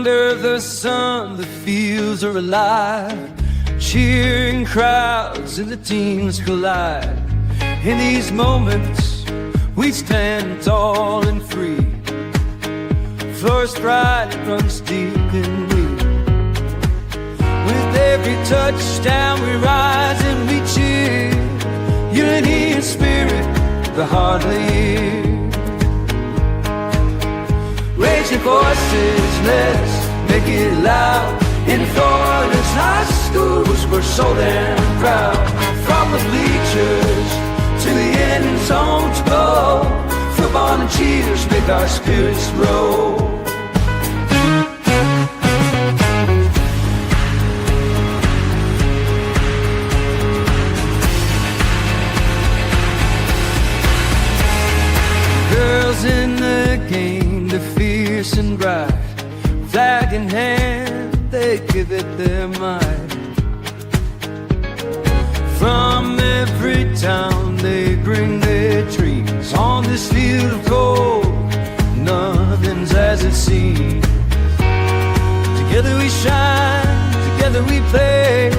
Under the sun, the fields are alive. Cheering crowds and the teams collide. In these moments, we stand tall and free. First pride runs deep in me. With every touchdown, we rise and we cheer. Unity and spirit, the heart of the year. Raise your voices, let's make it loud. In Florida's high schools, we're so damn proud. From the bleachers to the end zone to go, football and cheers make our spirits roll. Girls in the game, they're fierce and bright. Flag in hand, they give it their might. From every town they bring their dreams. On this field of gold, nothing's as it seems. Together we shine, together we play.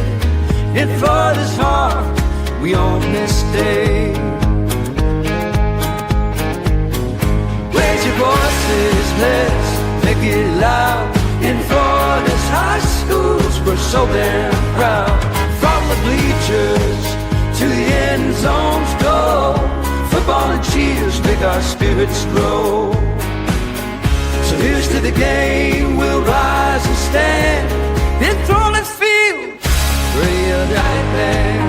In Florida's heart, we own this day. Raise your voices, let's make it loud. In Florida's high schools, we're so damn proud. From the bleachers to the end zones go, football and cheers make our spirits grow. So here's to the game, we'll rise and stand. In Florida's field, real giant band.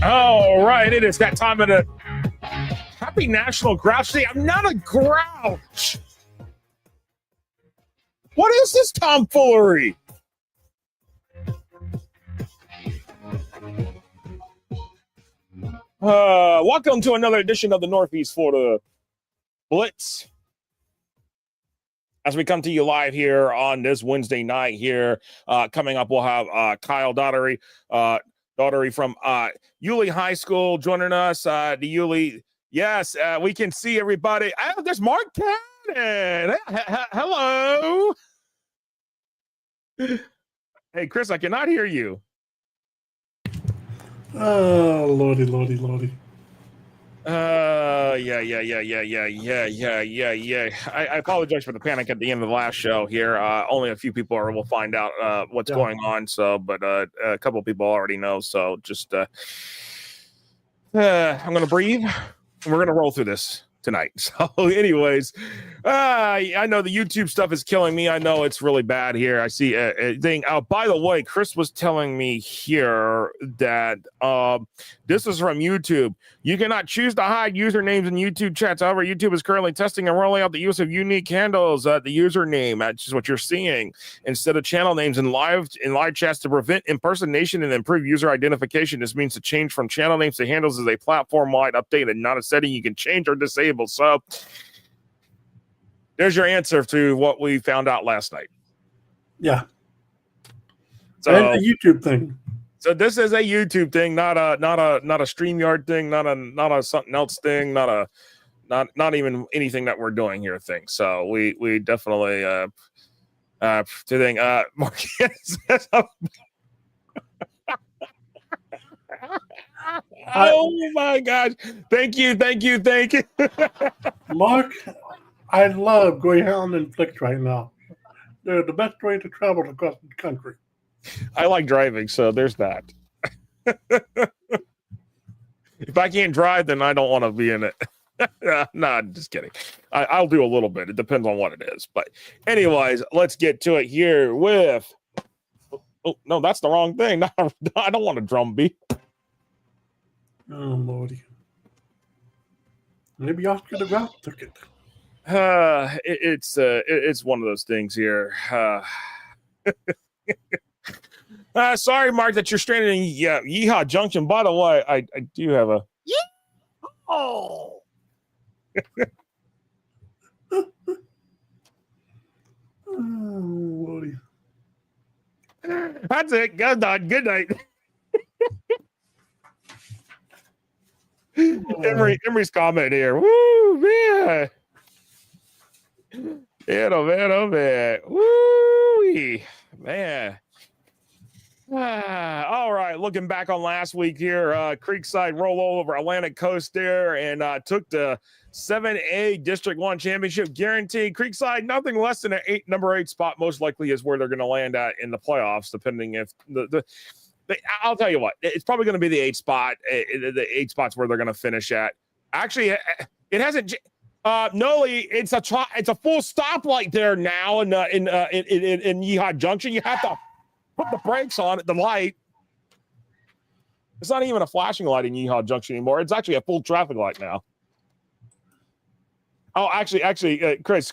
All right, it is that time of the happy National Grouch Day. I'm not a grouch. What is this tomfoolery? Welcome to another edition of the Northeast Florida Blitz. As we come to you live here on this Wednesday night here, coming up, we'll have Kyle Dougherty from Yulee High School joining us. The Yulee, yes, we can see everybody. Oh, there's Mark Cannon. Hello. Hey, Chris, I cannot hear you. Oh, lordy. Yeah. I apologize for the panic at the end of the last show here. Only a few people will find out what's going on. So, but a couple of people already know. So just, I'm going to breathe and we're going to roll through this tonight. So anyways, I know the YouTube stuff is killing me. I know it's really bad here. I see a thing. By the way, Chris was telling me here that this is from YouTube. You cannot choose to hide usernames in YouTube chats. However, YouTube is currently testing and rolling out the use of unique handles, the username. That's just what you're seeing instead of channel names in live chats to prevent impersonation and improve user identification. This means to change from channel names to handles is a platform-wide update and not a setting you can change or disable. So there's your answer to what we found out last night. Yeah. So and the YouTube thing. So this is a YouTube thing, not a StreamYard thing, not a something else thing, not even anything that we're doing here thing. So we definitely thing. Oh my gosh! Thank you. Mark, I love Greyhound and Flix right now. They're the best way to travel across the country. I like driving, so there's that. If I can't drive, then I don't want to be in it. No, just kidding. I'll do a little bit. It depends on what it is. But anyways, let's get to it here with... Oh, no, that's the wrong thing. No, I don't want a drum beat. Oh, Lordy. Maybe Oscar the Grouch took it. It's one of those things here. Sorry, Mark, that you're stranded in Yeehaw Junction. By the way, I do have a... Oh! Lordy. That's it. Good night. Good night. Emery's comment here. Woo, man. Man, oh man. Woo, man. All right, looking back on last week here, Creekside rolled all over Atlantic Coast there and took the 7A District 1 championship guaranteed. Creekside, nothing less than number 8 spot most likely is where they're going to land at in the playoffs, depending if I'll tell you what, it's probably going to be the 8 spot, the 8 spots where they're going to finish at. Actually, it hasn't. Noli, it's a full stoplight there now in Yeehaw Junction. You have to put the brakes on at the light. It's not even a flashing light in Yeehaw Junction anymore. It's actually a full traffic light now. Oh, actually, Chris,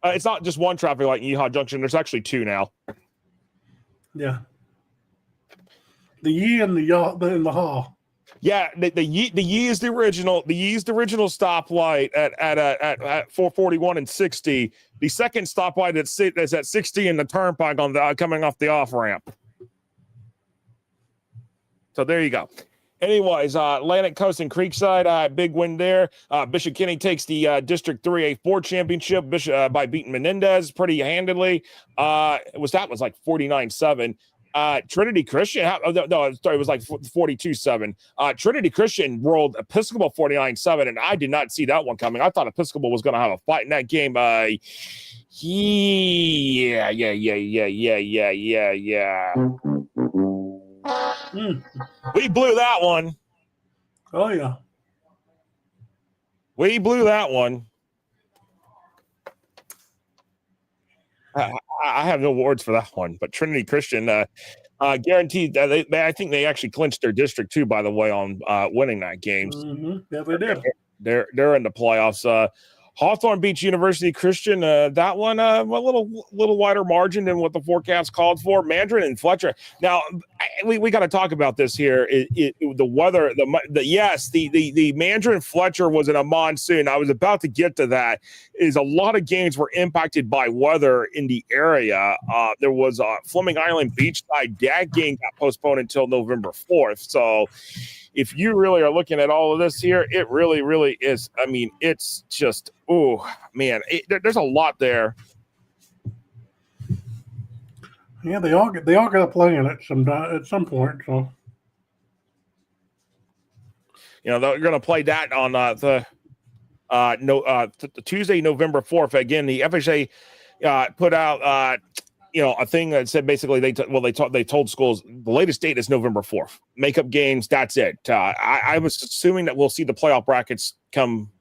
it's not just one traffic light in Yeehaw Junction. There's actually 2 now. Yeah. The Yee and the Yaw in the Haw. Yeah, the Yee is the original. The Yee is the original stoplight at 441 and 60. The second stoplight is at 60 in the turnpike on the coming off the off ramp. So there you go. Anyways, Atlantic Coast and Creekside, big win there. Bishop Kenny takes the District 3A4 championship by beating Menendez pretty handily. It was like 49-7. Trinity Christian, it was like 42-7. Trinity Christian rolled Episcopal 49-7, and I did not see that one coming. I thought Episcopal was going to have a fight in that game. Yeah. We blew that one. Oh, yeah. We blew that one. I have no words for that one, but Trinity Christian guaranteed that I think they actually clinched their district too, by the way, on winning that game. Mm-hmm. Yeah, they did. They're in the playoffs. Hawthorne Beach University Christian, that one a little wider margin than what the forecast called for. Mandarin and Fletcher. Now we got to talk about this here. The weather. The Mandarin Fletcher was in a monsoon. I was about to get to that. Is a lot of games were impacted by weather in the area. There was Fleming Island Beachside. That game got postponed until November 4th. So if you really are looking at all of this here, it really, really is. I mean, it's just, oh man, there's a lot there. Yeah, they all got to play in it at some point. So, they're going to play that on the Tuesday, November 4th. Again, the FHA put out a thing that said basically they told schools the latest date is November 4th. Makeup games, that's it. I was assuming that we'll see the playoff brackets come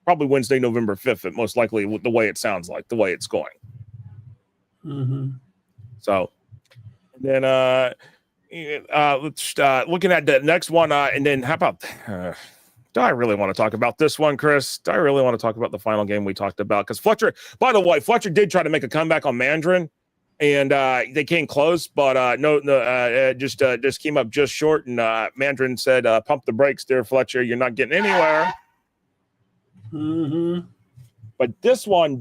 probably Wednesday, November 5th, most likely the way it sounds like, the way it's going. Mm-hmm. So then let's looking at the next one, and then how about do I really want to talk about this one, Chris? Do I really want to talk about the final game we talked about? Because Fletcher, by the way, Fletcher did try to make a comeback on Mandarin. And they came close, but just came up just short. And Mandarin said, "Pump the brakes, there, Fletcher. You're not getting anywhere." Mm-hmm. But this one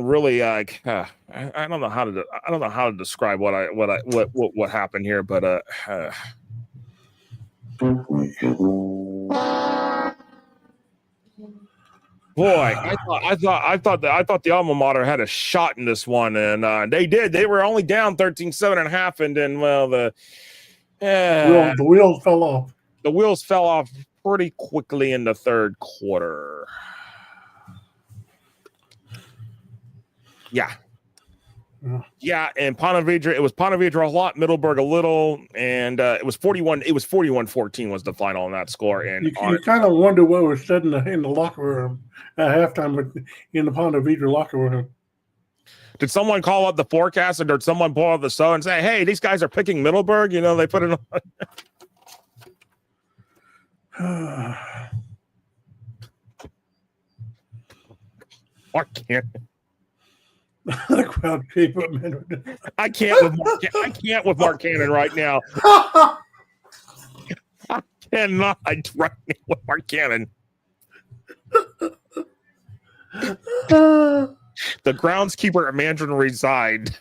really, I don't know how to describe what happened here, but boy, I thought the alma mater had a shot in this one, and they did. They were only down 13-7.5, and then the wheels fell off. The wheels fell off pretty quickly in the third quarter. Yeah, and Ponte Vedra, it was Ponte Vedra a lot, Middleburg a little, and it was 41-14 was the final on that score. And you kind of wonder what was said in the locker room at halftime in the Ponte Vedra locker room. Did someone call up the forecast, or did someone pull up the show and say, "Hey, these guys are picking Middleburg"? They put it on. Mark Cannon. The crowd keep up. I can't with Mark Cannon right now. I cannot right now with Mark Cannon. The groundskeeper at Mandarin resigned.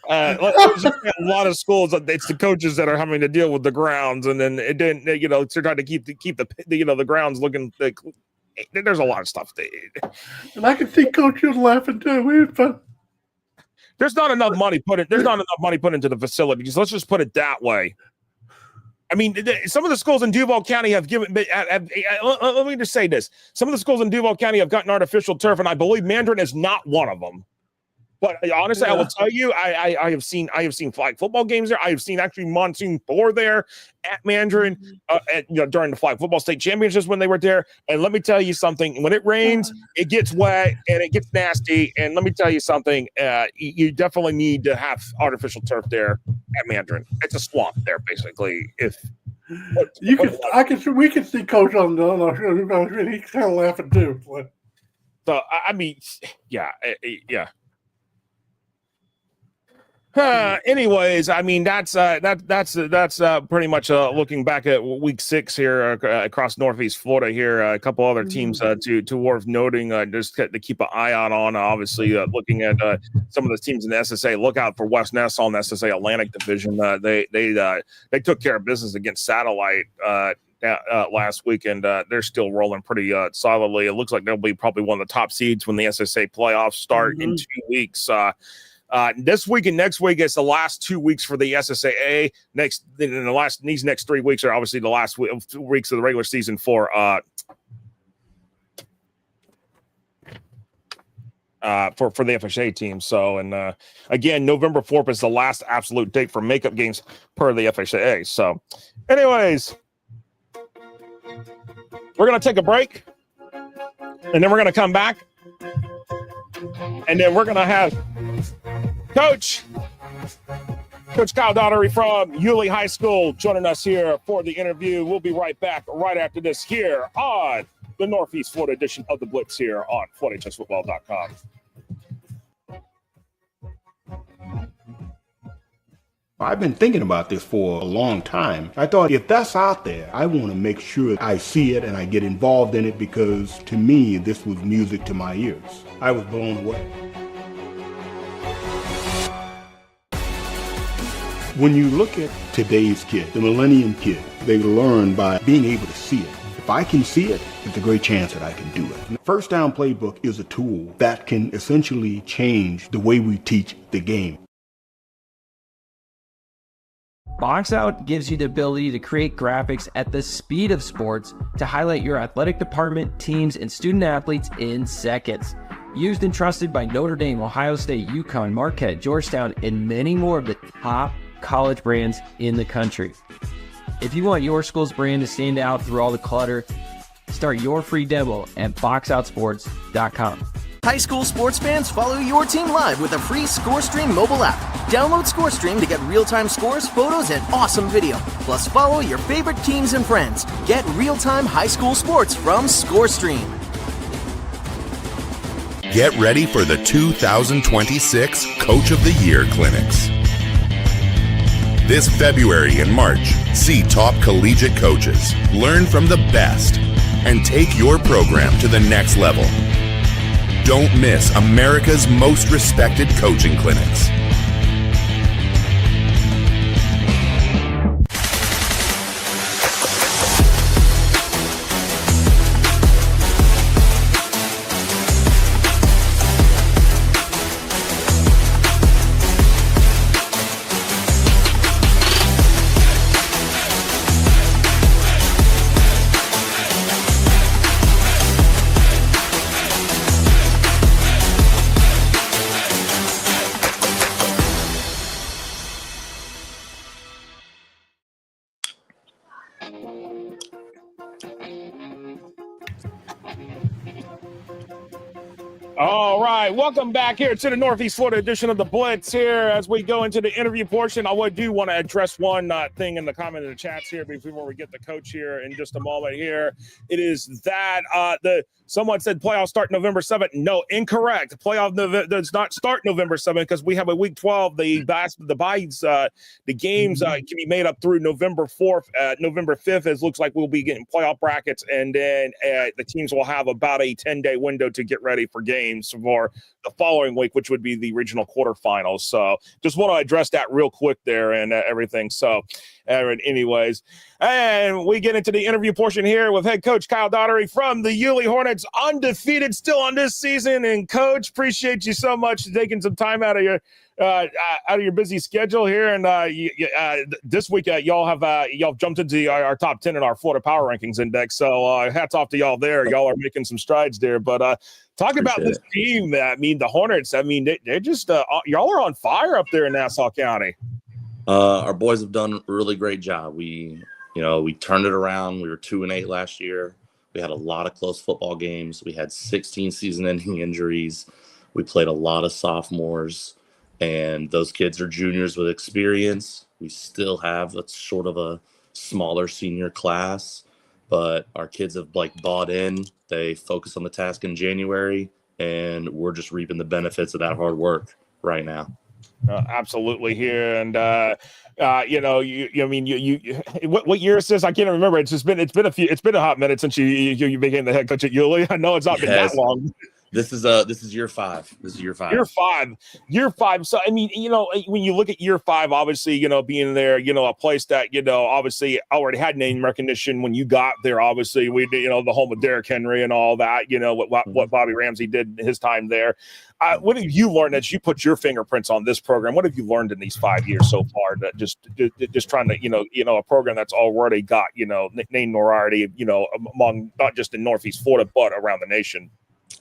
There's a lot of schools. It's the coaches that are having to deal with the grounds, and then it didn't. They're trying to keep the grounds looking. There's a lot of stuff. And I can see coaches laughing too. There's not enough money put into the facilities. Let's just put it that way. I mean, some of the schools in Duval County have given. Let me just say this: some of the schools in Duval County have gotten artificial turf, and I believe Mandarin is not one of them. But honestly, I will tell you, I have seen flag football games there. I have seen actually Monsoon Thor there at Mandarin, during the flag football state championships when they were there. And let me tell you something: when it rains, it gets wet and it gets nasty. And let me tell you something: you definitely need to have artificial turf there at Mandarin. It's a swamp there, basically. We can see Coach on the he's kind of laughing too. So I mean, yeah. Anyways, I mean that's pretty much looking back at week 6 here across Northeast Florida. Here, a couple other teams to worth noting, just to keep an eye out on. Obviously, looking at some of the teams in the SSA. Look out for West Nassau in the SSA Atlantic Division. They took care of business against Satellite last week, and they're still rolling pretty solidly. It looks like they'll be probably one of the top seeds when the SSA playoffs start in 2 weeks. This week and next week is the last 2 weeks for the SSAA. These next 3 weeks are obviously the last 2 weeks of the regular season for the FSA team. So, and again, November 4th is the last absolute date for makeup games per the FSAA. So, anyways, we're gonna take a break, and then we're gonna come back, and then we're gonna have Coach Kyle Dougherty from Yulee High School joining us here for the interview. We'll be right back right after this here on the Northeast Florida edition of the Blitz here on FloorHSFootball.com. I've been thinking about this for a long time. I thought, if that's out there, I want to make sure I see it and I get involved in it, because to me, this was music to my ears. I was blown away. When you look at today's kid, the millennium kid, they learn by being able to see it. If I can see it, it's a great chance that I can do it. The First Down Playbook is a tool that can essentially change the way we teach the game. Box Out gives you the ability to create graphics at the speed of sports to highlight your athletic department, teams, and student athletes in seconds. Used and trusted by Notre Dame, Ohio State, UConn, Marquette, Georgetown, and many more of the top college brands in the country. If you want your school's brand to stand out through all the clutter, start your free demo at boxoutsports.com. High school sports fans, follow your team live with a free ScoreStream mobile app. Download ScoreStream to get real-time scores, photos, and awesome video. Plus, follow your favorite teams and friends. Get real-time high school sports from ScoreStream. Get ready for the 2026 Coach of the Year Clinics. This February and March, see top collegiate coaches, learn from the best, and take your program to the next level. Don't miss America's most respected coaching clinics. All right, welcome back here to the Northeast Florida edition of the Blitz here. As we go into the interview portion, I do want to address one thing in the comment in the chats here before we get the coach here in just a moment here. It is that someone said playoffs start November 7th. No, incorrect. Playoff does not start November 7th because we have a week 12. The games can be made up through November 4th, November 5th. It looks like we'll be getting playoff brackets, and then the teams will have about a 10-day window to get ready for games for the following week, which would be the regional quarterfinals. So just want to address that real quick there and everything. So anyways, and we get into the interview portion here with head coach Kyle Dougherty from the Yulee Hornets, undefeated still on this season. And coach, appreciate you so much for taking some time out of your busy schedule here. And this week, y'all jumped into our top 10 in our Florida Power Rankings Index. So hats off to y'all there. Y'all are making some strides there. But talk about this team. I mean, the Hornets. I mean, they're just y'all are on fire up there in Nassau County. Our boys have done a really great job. We turned it around. We were 2-8 last year. We had a lot of close football games. We had 16 season-ending injuries. We played a lot of sophomores, and those kids are juniors with experience. We still have a sort of a smaller senior class, but our kids have bought in. They focus on the task in January, and we're just reaping the benefits of that hard work right now. Absolutely here. And what year is this? I can't remember. It's been a hot minute since you became the head coach at Yulee. I know it's not been that long. This is year 5. This is year 5. Year 5. So I mean, when you look at year 5, obviously, being there, a place that obviously already had name recognition when you got there. Obviously, we the home of Derrick Henry and all that. What Bobby Ramsey did in his time there. What have you learned as you put your fingerprints on this program? What have you learned in these 5 years so far? That just trying to a program that's already got name notoriety among not just in Northeast Florida but around the nation.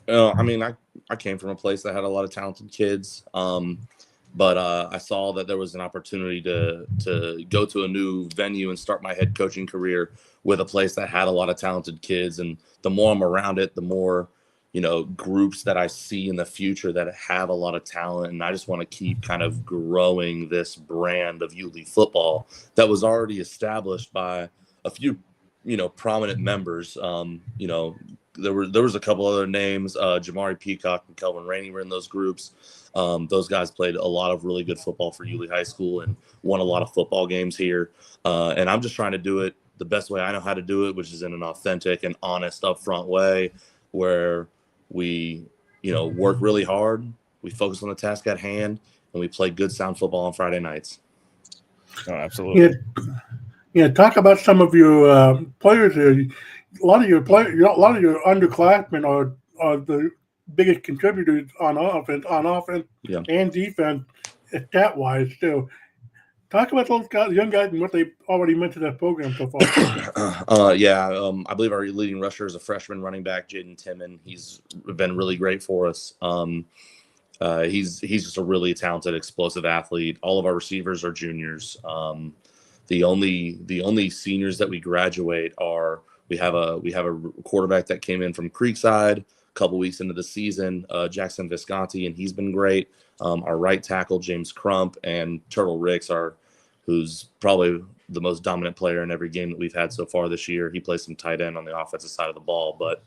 I mean, I came from a place that had a lot of talented kids, but I saw that there was an opportunity to go to a new venue and start my head coaching career with a place that had a lot of talented kids. And the more I'm around it, the more groups that I see in the future that have a lot of talent. And I just want to keep kind of growing this brand of Yulee football that was already established by a few, prominent members. There was a couple other names. Jamari Peacock and Kelvin Rainey were in those groups. Those guys played a lot of really good football for Yulee High School and won a lot of football games here. And I'm just trying to do it the best way I know how to do it, which is in an authentic and honest, upfront way where we, work really hard, we focus on the task at hand, and we play good, sound football on Friday nights. Oh, absolutely. Yeah. Talk about some of your players here. A lot of your underclassmen are the biggest contributors on offense and defense, stat-wise too. Talk about those guys, young guys, and what they already meant to that program so far. I believe our leading rusher is a freshman running back, Jaden Timon. He's been really great for us. He's just a really talented, explosive athlete. All of our receivers are juniors. The only seniors that we graduate are we have a quarterback that came in from Creekside a couple weeks into the season, Jackson Visconti, and he's been great. Our right tackle, James Crump, and Turtle Ricks who's probably the most dominant player in every game that we've had so far this year. He plays some tight end on the offensive side of the ball, but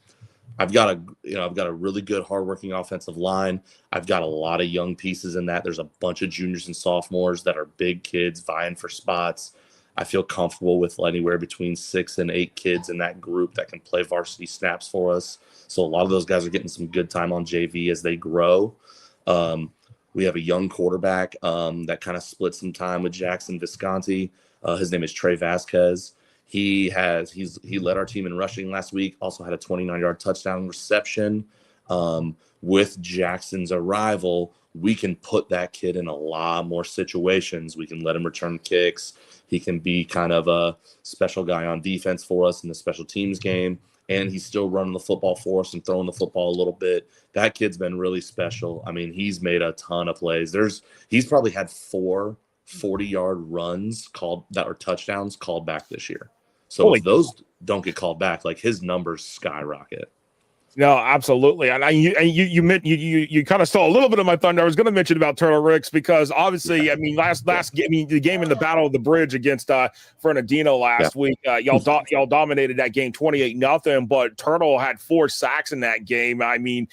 I've got a really good, hardworking offensive line. I've got a lot of young pieces in that. There's a bunch of juniors and sophomores that are big kids vying for spots. I feel comfortable with anywhere between 6 and 8 kids in that group that can play varsity snaps for us. So a lot of those guys are getting some good time on JV as they grow. We have a young quarterback that kind of split some time with Jackson Visconti. His name is Trey Vasquez. He led our team in rushing last week, also had a 29-yard touchdown reception. With Jackson's arrival, we can put that kid in a lot more situations. We can let him return kicks. He can be kind of a special guy on defense for us in the special teams game. And he's still running the football for us and throwing the football a little bit. That kid's been really special. I mean, he's made a ton of plays. He's probably had 4 40-yard runs that are touchdowns called back this year. So if those don't get called back, his numbers skyrocket. No, absolutely, and you kind of stole a little bit of my thunder. I was going to mention about Turtle Ricks because obviously, I mean, the game in the Battle of the Bridge against Fernandino last week, y'all dominated that game 28-0, but Turtle had 4 sacks in that game. I mean,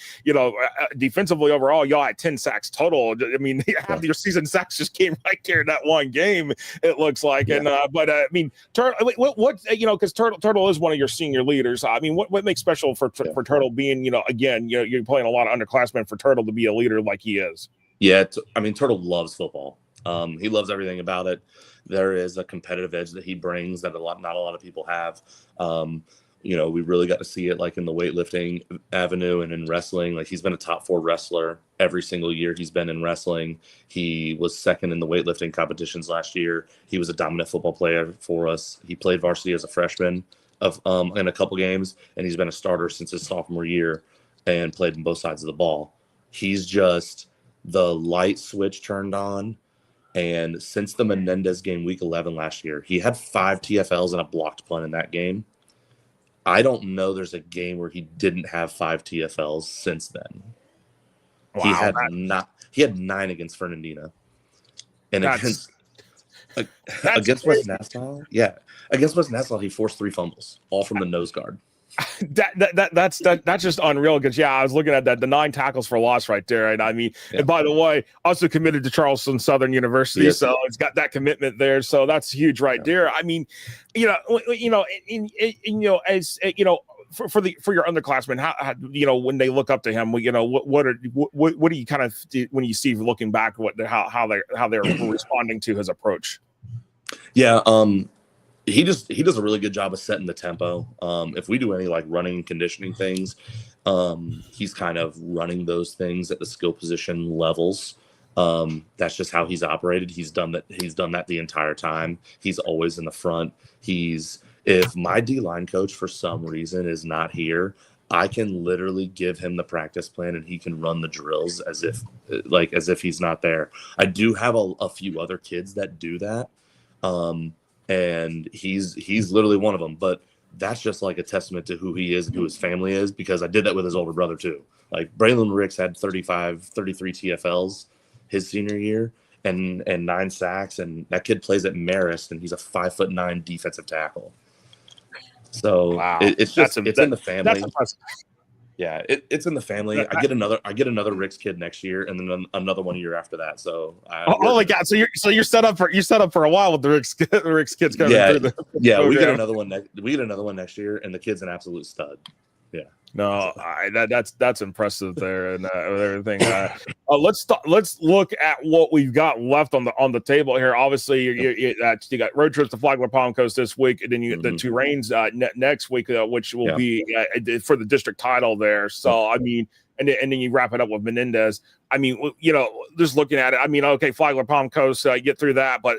defensively overall, y'all had 10 sacks total. I mean, half your season sacks just came right there in that one game. It looks like, and but I mean, Turtle, what because Turtle is one of your senior leaders. I mean, what makes special for Turtle? Being, again, you're playing a lot of underclassmen for Turtle to be a leader like he is. Yeah, I mean, Turtle loves football. He loves everything about it. There is a competitive edge that he brings that not a lot of people have. We really got to see it like in the weightlifting avenue and in wrestling. Like he's been a top 4 wrestler every single year he's been in wrestling. He was second in the weightlifting competitions last year. He was a dominant football player for us. He played varsity as a freshman in a couple games, and he's been a starter since his sophomore year and played on both sides of the ball. He's just the light switch turned on. And since the Menendez game week 11 last year, he had 5 TFLs and a blocked punt in that game. I don't know there's a game where he didn't have 5 TFLs since then. Wow, he had 9 against Fernandina. And against West Nassau, against West Nassau, he forced 3 fumbles, all from the nose guard. That's just unreal. Because I was looking at that, the 9 tackles for loss right there. And I mean, and by the way, also committed to Charleston Southern University, so it's got that commitment there. So that's huge right there. I mean, for your underclassmen, how when they look up to him, what do you kind of when you see looking back how they're responding to his approach? Yeah, he does a really good job of setting the tempo. If we do any like running and conditioning things, he's kind of running those things at the skill position levels. That's just how he's operated. He's done that the entire time. He's always in the front. If my D-line coach for some reason is not here, I can literally give him the practice plan and he can run the drills as if he's not there. I do have a few other kids that do that. And he's literally one of them, but that's just like a testament to who he is and who his family is, because I did that with his older brother too. Like Braylon Ricks had 33 TFLs his senior year and 9 sacks, and that kid plays at Marist and he's a 5'9" defensive tackle. So wow. It's in the family. That's impressive. Yeah, it's in the family. I get another Rick's kid next year, and then another one year after that. So, holy God! So you're set up for a while with the Rick's kids coming through. We get another one. We get another one next year, and the kid's an absolute stud. Yeah. No, that's impressive there and everything. Let's look at what we've got left on the table here. Obviously, you got road trips to Flagler Palm Coast this week, and then you get the Tulane's next week, which will be for the district title there. So I mean, and then you wrap it up with Menendez. I mean, just looking at it, I mean, okay, Flagler Palm Coast, get through that, but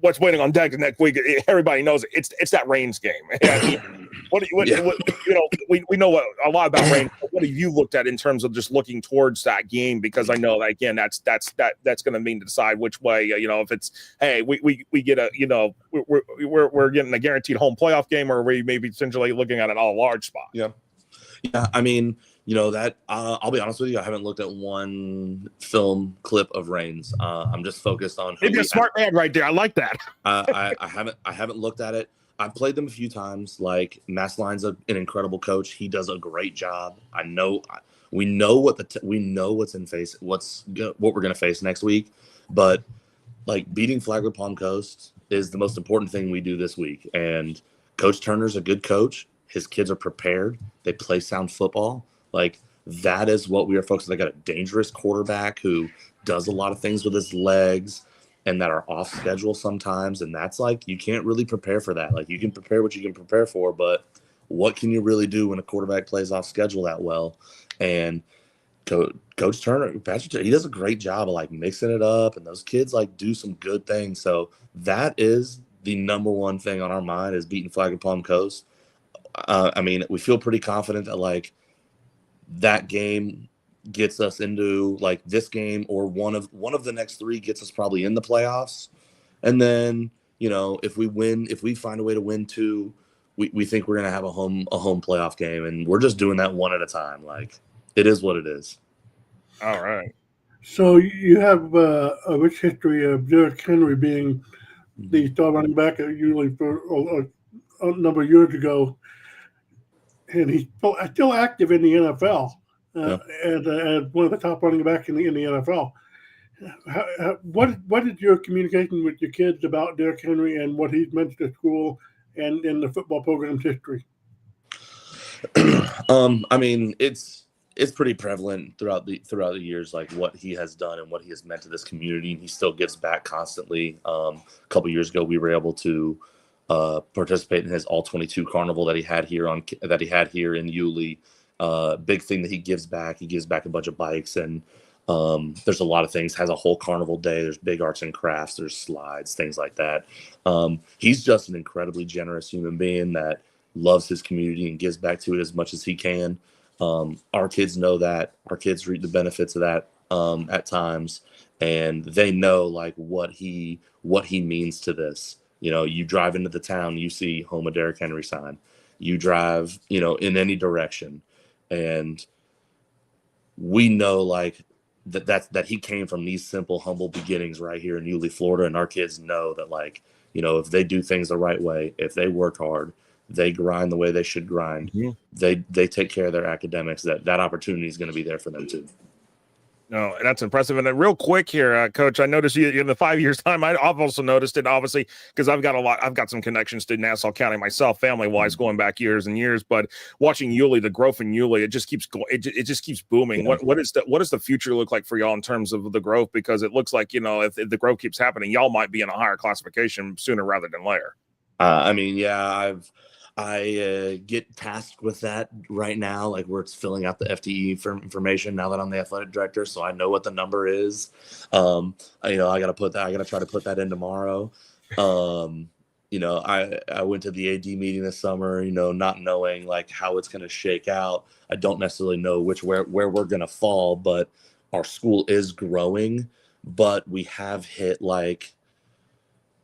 what's waiting on deck next week? Everybody knows it. It's that Reigns game. We know a lot about Reigns. What have you looked at in terms of just looking towards that game? Because I know that again, that's going to mean to decide which way. If it's we get we're getting a guaranteed home playoff game, or we may be potentially looking at an all-large spot. Yeah. I mean, that I'll be honest with you, I haven't looked at one film clip of Reigns. I'm just focused on. Maybe a smart man right there. I like that. I haven't looked at it. I've played them a few times. Like Mass Line's an incredible coach. He does a great job. We know what's what we're gonna face next week. But like beating Flagler Palm Coast is the most important thing we do this week. And Coach Turner's a good coach. His kids are prepared. They play sound football. Like that is what we are focused on. They got a dangerous quarterback who does a lot of things with his legs and that are off schedule sometimes. And that's like, you can't really prepare for that. Like you can prepare what you can prepare for, but what can you really do when a quarterback plays off schedule that well? And Coach Turner, Patrick, he does a great job of like mixing it up, and those kids like do some good things. So that is the number one thing on our mind is beating Flagler Palm Coast. I mean, we feel pretty confident that like that game gets us into like this game, or one of the next 3 gets us probably in the playoffs. And then, if we find a way to win 2, we think we're going to have a home playoff game, and we're just doing that one at a time. Like, it is what it is. All right. So you have a rich history of Derrick Henry being the star running back at Yulee for a number of years ago, and he's still active in the NFL and one of the top running backs in the NFL. What is your communication with your kids about Derrick Henry and what he's meant to school and in the football program's history? I mean, it's pretty prevalent throughout the years, like what he has done and what he has meant to this community, and he still gives back constantly. A couple years ago, we were able to participate in his All-22 Carnival that he had here in Yulee. Big thing that he gives back. He gives back a bunch of bikes, and there's a lot of things. Has a whole carnival day. There's big arts and crafts. There's slides, things like that. He's just an incredibly generous human being that loves his community and gives back to it as much as he can. Our kids know that. Our kids reap the benefits of that at times, and they know like what he means to this. You know, you drive into the town, you see home of Derrick Henry sign. You drive, you know, in any direction, and we know like that he came from these simple, humble beginnings right here in Yulee, Florida, and our kids know that, like, you know, if they do things the right way, if they work hard, they grind the way they should grind, they take care of their academics, that opportunity is going to be there for them too. No, that's impressive. And then real quick here, Coach, I noticed you in the 5 years time. I've also noticed it, obviously, because I've got some connections to Nassau County myself, family wise, going back years and years. But watching Yulee, the growth in Yulee, it just keeps going. It just keeps booming. Yeah. What does the future look like for y'all in terms of the growth? Because it looks like, you know, if the growth keeps happening, y'all might be in a higher classification sooner rather than later. I mean, yeah, I get tasked with that right now, like where it's filling out the FTE for information now that I'm the athletic director. So I know what the number is. You know, I got to try to put that in tomorrow. You know, I went to the AD meeting this summer, you know, not knowing like how it's going to shake out. I don't necessarily know where we're going to fall, but our school is growing, but we have hit like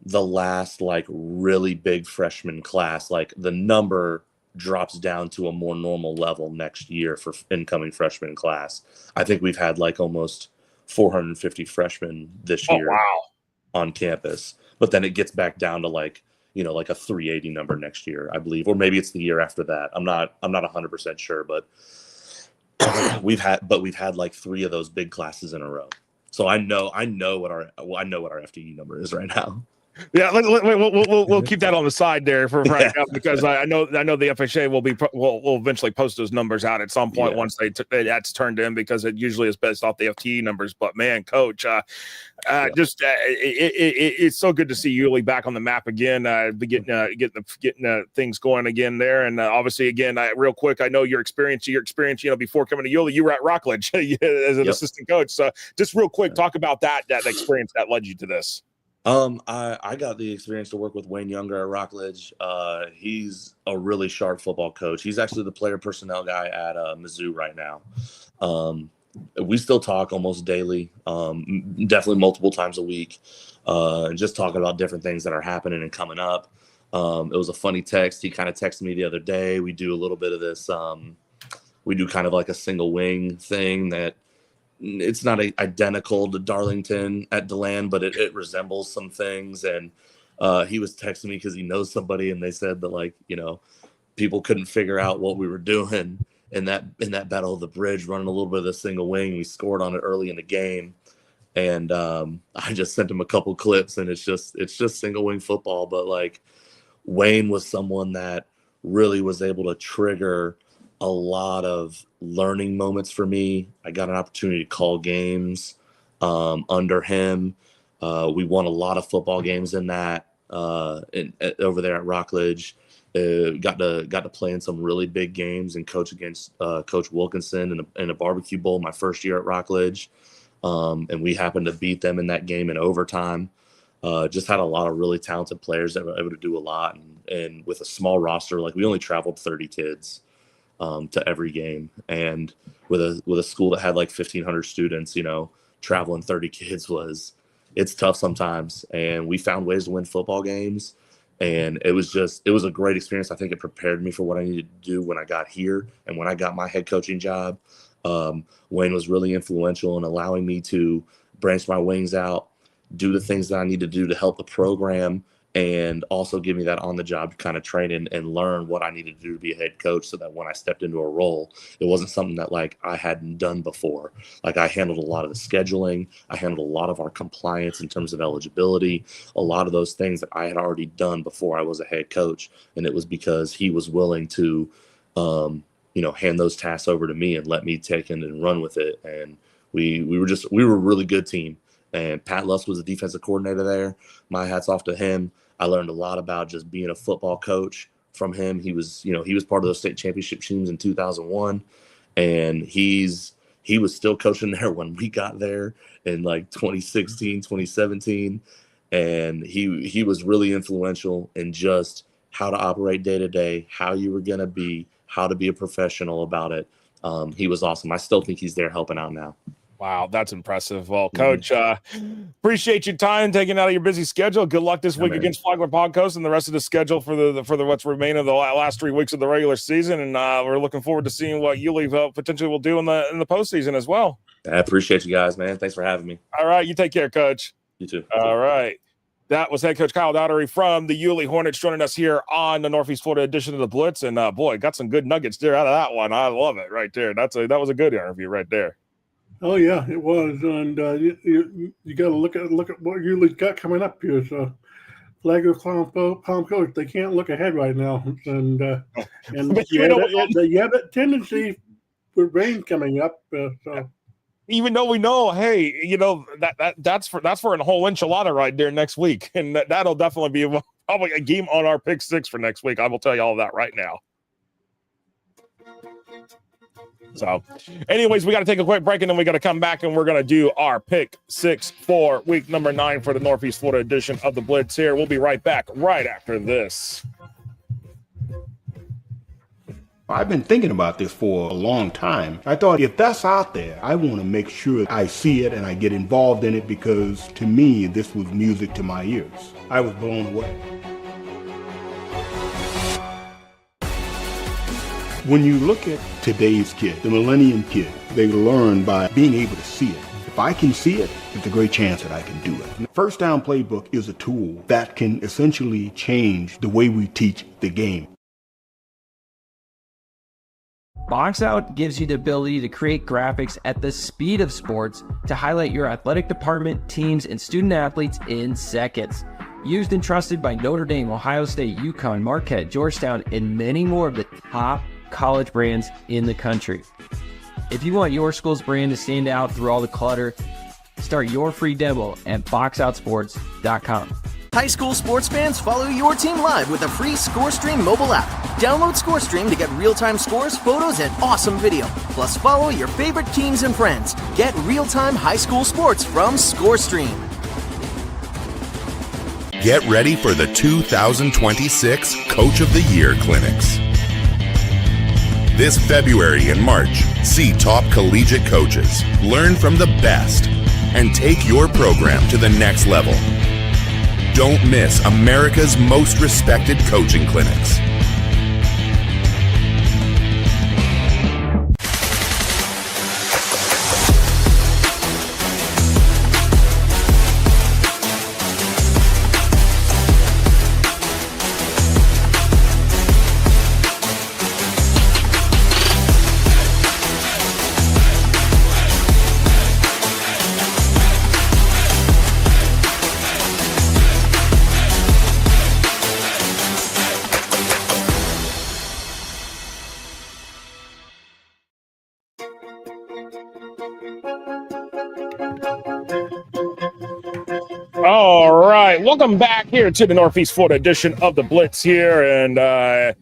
the last like really big freshman class. Like the number drops down to a more normal level next year for incoming freshman class. I think we've had like almost 450 freshmen this year on campus, but then it gets back down to like, you know, like a 380 number next year, I believe, or maybe it's the year after that. I'm not 100% sure, but we've had like 3 of those big classes in a row. So I know what our FTE number is right now. Yeah, we'll keep that on the side there for right now, because I know the FHA will eventually post those numbers out at some point once that's turned in, because it usually is based off the FTE numbers. But man, Coach, it's so good to see Yulee back on the map again, getting things going again there, and obviously again, real quick, I know your experience. You know, before coming to Yulee, you were at Rockledge as an assistant coach. So just real quick, talk about that experience that led you to this. I got the experience to work with Wayne Younger at Rockledge. He's a really sharp football coach. He's actually the player personnel guy at Mizzou right now. We still talk almost daily, definitely multiple times a week, and just talking about different things that are happening and coming up. It was a funny text. He kind of texted me the other day. We do a little bit of this. We do kind of like a single wing thing that it's not identical to Darlington at DeLand, but it resembles some things. And he was texting me because he knows somebody, and they said that, like, you know, people couldn't figure out what we were doing in that battle of the bridge, running a little bit of the single wing. We scored on it early in the game, and I just sent him a couple clips, and it's just single wing football. But like, Wayne was someone that really was able to trigger a lot of learning moments for me. I got an opportunity to call games under him. We won a lot of football games in that over there at Rockledge. Got to play in some really big games and coach against Coach Wilkinson in a barbecue bowl my first year at Rockledge. And we happened to beat them in that game in overtime. Just had a lot of really talented players that were able to do a lot. And with a small roster, like we only traveled 30 kids to every game, and with a school that had like 1,500 students, you know, traveling 30 kids it's tough sometimes. And we found ways to win football games, And it was a great experience. I think it prepared me for what I needed to do when I got here and when I got my head coaching job. Wayne was really influential in allowing me to branch my wings out, do the things that I need to do to help the program, and also give me that on-the-job kind of training and learn what I needed to do to be a head coach, so that when I stepped into a role, it wasn't something that like I hadn't done before. Like I handled a lot of the scheduling, I handled a lot of our compliance in terms of eligibility, a lot of those things that I had already done before I was a head coach. And it was because he was willing to, hand those tasks over to me and let me take it and run with it. And we were a really good team. And Pat Lusk was the defensive coordinator there. My hat's off to him. I learned a lot about just being a football coach from him. He was part of those state championship teams in 2001, and he was still coaching there when we got there in like 2016, 2017, and he was really influential in just how to operate day to day, how you were gonna be, how to be a professional about it. He was awesome. I still think he's there helping out now. Wow, that's impressive. Well, Coach, appreciate your time taking out of your busy schedule. Good luck this week against Flagler Podcoast and the rest of the schedule for the what's remaining of the last 3 weeks of the regular season. And we're looking forward to seeing what Yulee potentially will do in the postseason as well. I appreciate you guys, man. Thanks for having me. All right, you take care, Coach. You too. All right. That was head coach Kyle Dougherty from the Yulee Hornets joining us here on the Northeast Florida edition of the Blitz. And boy, got some good nuggets there out of that one. I love it right there. That was a good interview right there. Oh yeah, it was, and you got to look at what Yulee's got coming up here. So, Flagler Palm Coast, they can't look ahead right now, and they have that tendency for rain coming up. So, even though we know, hey, that's for a whole enchilada right there next week, and that'll definitely be probably a game on our pick six for next week. I will tell you all of that right now. So, anyways, we got to take a quick break, and then we got to come back, and we're going to do our pick six for week number 9 for the Northeast Florida edition of the Blitz here. We'll be right back right after this. I've been thinking about this for a long time. I thought, if that's out there, I want to make sure I see it and I get involved in it, because to me, this was music to my ears. I was blown away. When you look at today's kid, the millennium kid, they learn by being able to see it. If I can see it, there's a great chance that I can do it. The First Down Playbook is a tool that can essentially change the way we teach the game. Box Out gives you the ability to create graphics at the speed of sports to highlight your athletic department, teams, and student athletes in seconds. Used and trusted by Notre Dame, Ohio State, UConn, Marquette, Georgetown, and many more of the top college brands in the country. If you want your school's brand to stand out through all the clutter, start your free demo at boxoutsports.com. High school sports fans, follow your team live with a free ScoreStream mobile app. Download ScoreStream to get real-time scores, photos, and awesome video. Plus, follow your favorite teams and friends. Get real-time high school sports from ScoreStream. Get ready for the 2026 Coach of the Year Clinics. This February and March, see top collegiate coaches, learn from the best, and take your program to the next level. Don't miss America's most respected coaching clinics. All right, welcome back here to the Northeast Florida edition of the Blitz here, and that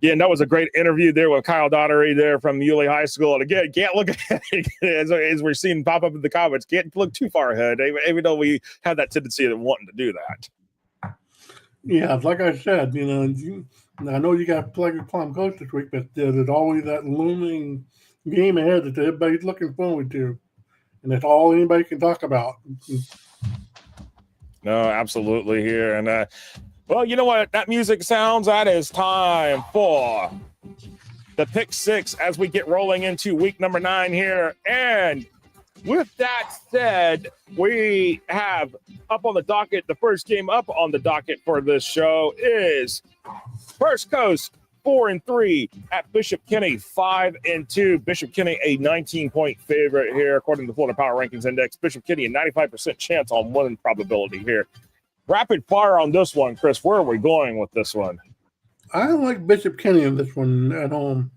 was a great interview there with Kyle Dougherty there from Yulee High School. And again, can't look ahead as we're seeing pop up in the comments. Can't look too far ahead, even though we have that tendency of wanting to do that. Yeah, like I said, I know you got Flagler Palm Coast this week, but there's always that looming game ahead that everybody's looking forward to, and that's all anybody can talk about. No, absolutely here. And Well, you know what that music sounds? That is time for the pick six as we get rolling into week number 9 here. And with that said, we have up on the docket, the first game up on the docket for this show is First Coast 4-3 at Bishop Kenny 5-2. Bishop Kenny a 19-point favorite here, according to the Florida Power Rankings Index. Bishop Kenny a 95% chance on win probability here. Rapid fire on this one, Chris. Where are we going with this one? I like Bishop Kenny in this one at home.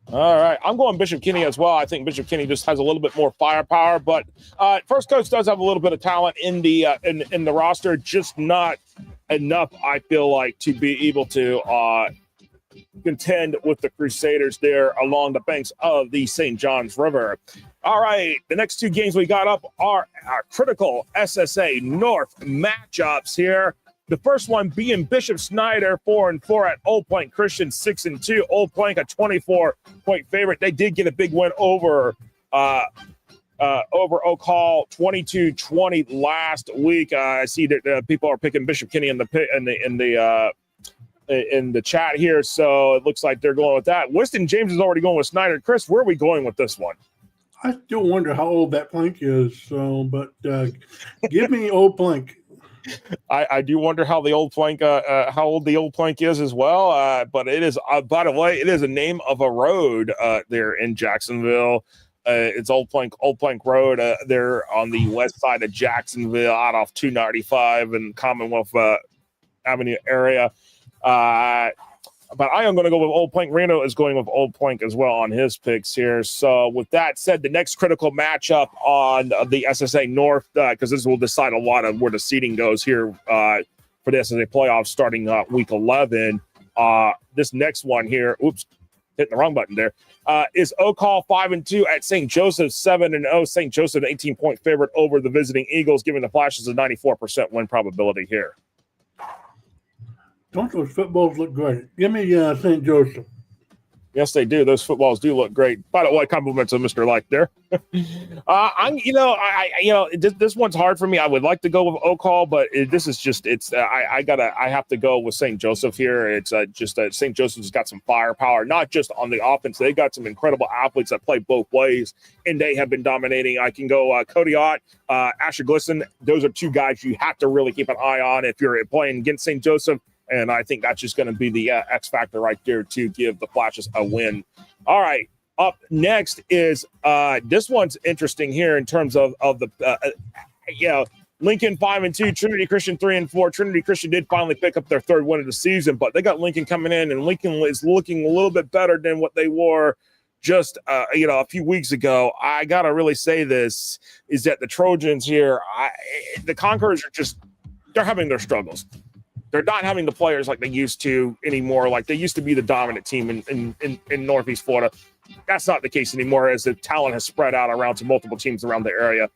All right, I'm going Bishop Kenny as well. I think Bishop Kenny just has a little bit more firepower, but First Coast does have a little bit of talent in the in the roster, just not enough, I feel like, to be able to contend with the Crusaders there along the banks of the St. Johns River. All right, the next 2 games we got up are our critical SSA North matchups here. The first one being Bishop Snyder 4-4 at Old Plank Christian 6-2. Old Plank a 24-point favorite. They did get a big win over Oak Hall 22-20 last week. I see that people are picking Bishop Kenny in the chat here, so it looks like they're going with that. Weston James is already going with Snyder. Chris, where are we going with this one? I still wonder how old that Plank is. But give me Old Plank. I do wonder how the old plank, how old the old plank is as well. But it is, by the way, it is a name of a road there in Jacksonville. It's Old Plank Road. They're on the west side of Jacksonville, out off 295 and Commonwealth Avenue area. But I am going to go with Old Plank. Reno is going with Old Plank as well on his picks here. So with that said, the next critical matchup on the SSA North, because this will decide a lot of where the seeding goes here for the SSA playoffs starting week 11. This next one here, hitting the wrong button there, is Oak Hall 5-2 at St. Joseph 7-0. St. Joseph, an 18-point favorite over the visiting Eagles, giving the Flashes a 94% win probability here. Don't those footballs look great? Give me St. Joseph. Yes, they do. Those footballs do look great. By the way, compliments of Mr. Light there. This one's hard for me. I would like to go with Oak Hall, but this is just I have to go with St. Joseph here. It's just that St. Joseph's got some firepower, not just on the offense. They got some incredible athletes that play both ways, and they have been dominating. I can go Cody Ott, Asher Glisson. Those are 2 guys you have to really keep an eye on if you're playing against St. Joseph. And I think that's just going to be the X factor right there to give the Flashes a win. All right. Up next is this one's interesting here in terms of the Lincoln 5-2, Trinity Christian 3-4. Trinity Christian did finally pick up their 3rd win of the season, but they got Lincoln coming in, and Lincoln is looking a little bit better than what they were just a few weeks ago. I gotta really say this is that the Trojans here, the Conquerors are they're having their struggles. They're not having the players like they used to anymore. Like they used to be the dominant team in Northeast Florida. That's not the case anymore, as the talent has spread out around to multiple teams around the area.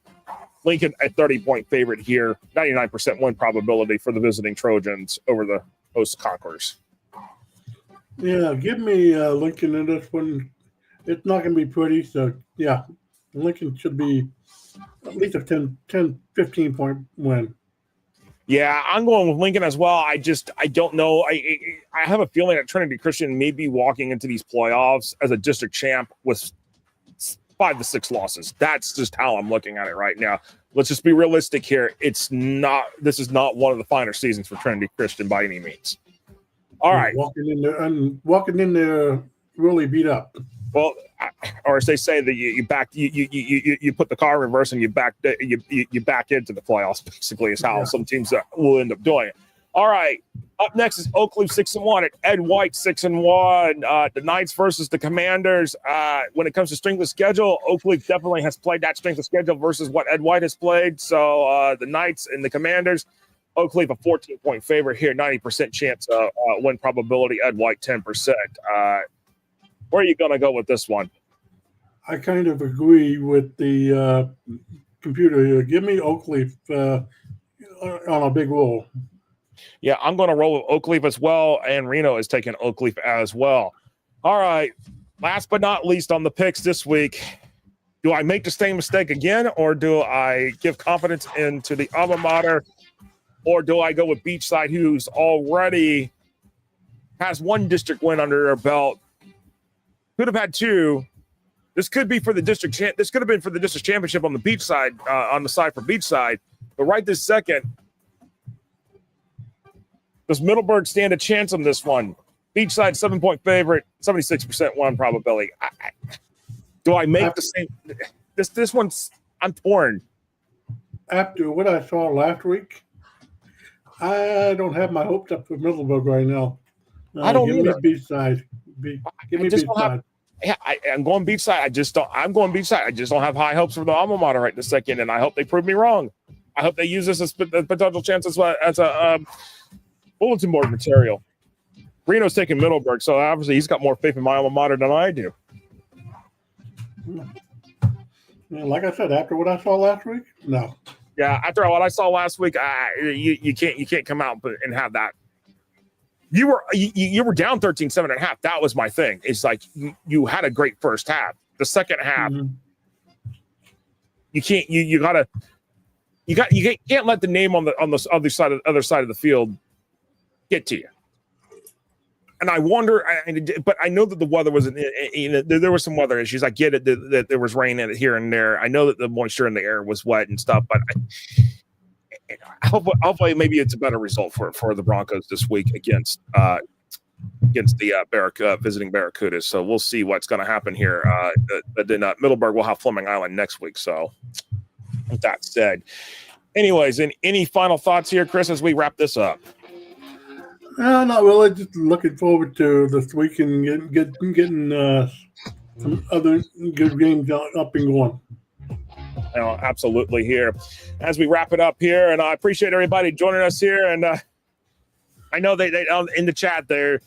Lincoln, a 30-point favorite here, 99% win probability for the visiting Trojans over the host Conquerors. Yeah, give me Lincoln in this one. It's not going to be pretty, so yeah, Lincoln should be at least a 10 15-point win. Yeah, I'm going with Lincoln as well. I don't know. I have a feeling that Trinity Christian may be walking into these playoffs as a district champ with 5 to 6 losses. That's just how I'm looking at it right now. Let's just be realistic here. This is not one of the finer seasons for Trinity Christian by any means. All right. Walking in there really beat up. Well, or as they say, that you put the car in reverse and you back into the playoffs. Basically, is how some teams will end up doing it. All right, up next is Oakleaf 6-1 at Ed White 6-1. The Knights versus the Commanders. When it comes to strength of schedule, Oakleaf definitely has played that strength of schedule versus what Ed White has played. So the Knights and the Commanders. Oakleaf a 14-point favorite here, 90% chance win probability. Ed White 10%. Where are you going to go with this one? I kind of agree with the computer here. Give me Oakleaf on a big roll. Yeah, I'm going to roll with Oakleaf as well, and Reno is taking Oakleaf as well. All right, last but not least on the picks this week, do I make the same mistake again, or do I give confidence into the alma mater or do I go with Beachside, who's already has one district win under their belt? Could have had two. This could be for the district. This could have been for the district championship on the Beachside, on the side for Beachside. But right this second, does Middleburg stand a chance on this one? Beachside 7-point favorite, 76% win probability. Do I make the same? This one's, I'm torn. After what I saw last week, I don't have my hopes up for Middleburg right now. I don't give either. Me Beachside. Give me Beachside. Yeah, I'm going Beachside. I'm going Beachside. I just don't have high hopes for the alma mater right this second, and I hope they prove me wrong. I hope they use this as a potential chance as a bulletin board material. Reno's taking Middleburg, so obviously he's got more faith in my alma mater than I do. Like I said, after what I saw last week, no. Yeah, after what I saw last week, you can't come out and have that. You were down 13-7.5. That was my thing. It's like you had a great first half. The second half, you can't. You can't let the name on the other side of the field get to you. And I wonder, but I know that the weather wasn't. There was some weather issues. I get it that there was rain in it here and there. I know that the moisture in the air was wet and stuff, but hopefully maybe it's a better result for the Broncos this week against the visiting Barracudas. So we'll see what's going to happen here. But then Middleburg will have Fleming Island next week. So with that said, anyways, any final thoughts here, Chris, as we wrap this up? Not really. Just looking forward to this week and getting some other good games up and going. Absolutely here. As we wrap it up here, and I appreciate everybody joining us here. And I know they in the chat they're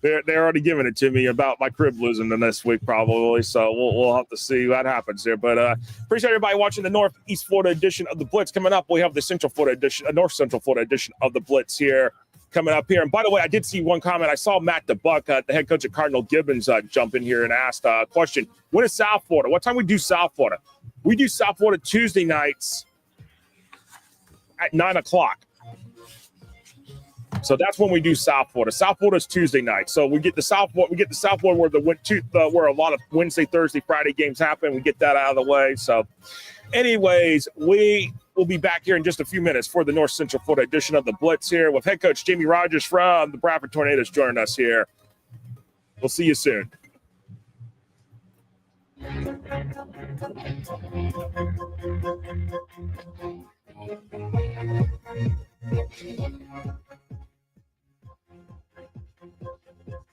already giving it to me about my crib losing the next week probably. So we'll have to see what happens here. But appreciate everybody watching the Northeast Florida edition of the Blitz. Coming up, we have the Central Florida edition, North Central Florida edition of the Blitz here. Coming up here. And by the way, I did see one comment. I saw Matt DeBuck, the head coach of Cardinal Gibbons, jump in here and asked a question. When is South Florida? What time we do South Florida? We do South Florida Tuesday nights at 9:00. So that's when we do South Florida. South Florida is Tuesday night. So we get the South Florida where a lot of Wednesday, Thursday, Friday games happen. We get that out of the way. So anyways, we will be back here in just a few minutes for the North Central Florida edition of the Blitz here with head coach Jamie Rogers from the Bradford Tornadoes joining us here. We'll see you soon.